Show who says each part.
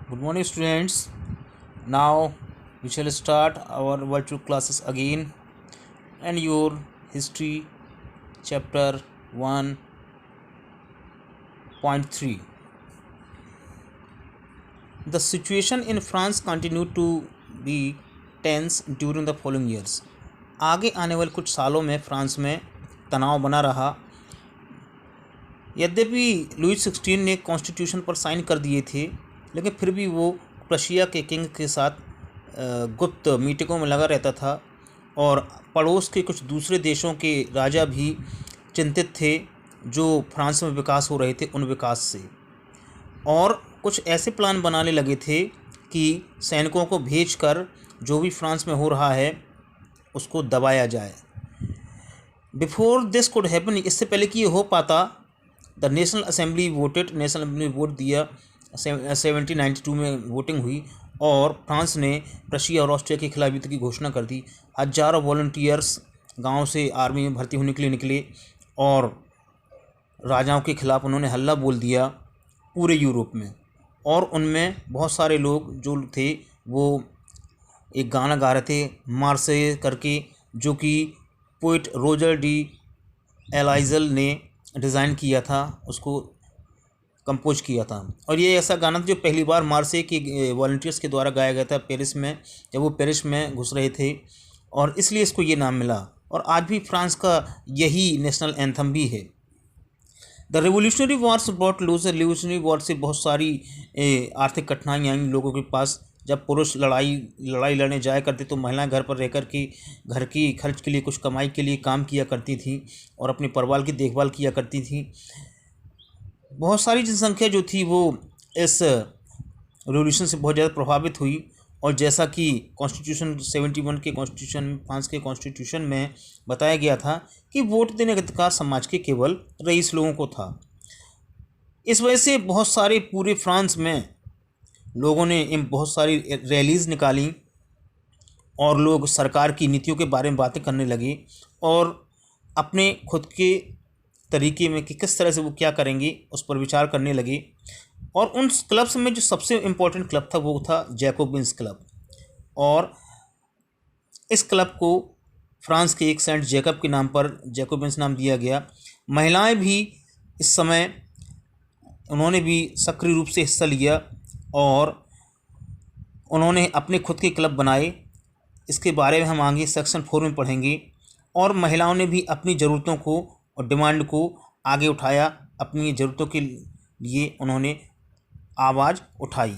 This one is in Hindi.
Speaker 1: Good morning, students. Now we shall start our virtual classes again, and your history chapter 1.3. The situation in France continued to be tense during the following years. आगे आने वाले कुछ सालों में फ्रांस में तनाव बना रहा। यद्यपि लुईस 16 ने कॉन्स्टिट्यूशन पर साइन कर दिए थे, लेकिन फिर भी वो प्रशिया के किंग के साथ गुप्त मीटिंगों में लगा रहता था और पड़ोस के कुछ दूसरे देशों के राजा भी चिंतित थे जो फ्रांस में विकास हो रहे थे उन विकास से, और कुछ ऐसे प्लान बनाने लगे थे कि सैनिकों को भेजकर जो भी फ्रांस में हो रहा है उसको दबाया जाए। बिफोर दिस कुड हैपन, इससे पहले कि ये हो पाता, the national assembly voted, national assembly vote दिया, 1792 में वोटिंग हुई और फ्रांस ने प्रशिया और ऑस्ट्रिया के खिलाफ युद्ध की घोषणा कर दी। हजारों वॉलंटियर्स गांव से आर्मी में भर्ती होने के लिए निकले और राजाओं के खिलाफ उन्होंने हल्ला बोल दिया पूरे यूरोप में। और उनमें बहुत सारे लोग जो थे वो एक गाना गा रहे थे मार्से करके, जो कि पोइट रोजर डी एलाइजल ने डिज़ाइन किया था, उसको कंपोज किया था। और ये ऐसा गाना था जो पहली बार मार्से के वॉलंटियर्स के द्वारा गाया गया था पेरिस में, जब वो पेरिस में घुस रहे थे, और इसलिए इसको ये नाम मिला। और आज भी फ्रांस का यही नेशनल एंथम भी है। The revolutionary Wars brought loser, revolutionary war से बहुत सारी आर्थिक कठिनाइयाँ आई लोगों के पास। जब पुरुष लड़ाई लड़ने जाया करते तो महिलाएं घर पर रह कर के घर की खर्च के लिए, कुछ कमाई के लिए काम किया करती थी और अपने परिवार की देखभाल किया करती थी। बहुत सारी जनसंख्या जो थी वो इस रेवोल्यूशन से बहुत ज़्यादा प्रभावित हुई। और जैसा कि कॉन्स्टिट्यूशन 71 के कॉन्स्टिट्यूशन, फ्रांस के कॉन्स्टिट्यूशन में बताया गया था कि वोट देने का अधिकार समाज के केवल रईस लोगों को था। इस वजह से बहुत सारे पूरे फ्रांस में लोगों ने बहुत सारी रैलीज़ निकाली और लोग सरकार की नीतियों के बारे में बातें करने लगे और अपने खुद के तरीके में कि किस तरह से वो क्या करेंगे उस पर विचार करने लगे। और उन क्लब्स में जो सबसे इम्पोर्टेंट क्लब था वो था जैकोबिन्स क्लब, और इस क्लब को फ्रांस के एक सेंट जैकब के नाम पर जैकोबिन्स नाम दिया गया। महिलाएं भी इस समय उन्होंने भी सक्रिय रूप से हिस्सा लिया और उन्होंने अपने खुद के क्लब बनाए। इसके बारे में हम आगे सेक्शन 4 में पढ़ेंगे। और महिलाओं ने भी अपनी ज़रूरतों को और डिमांड को आगे उठाया, अपनी ज़रूरतों के लिए उन्होंने आवाज़ उठाई।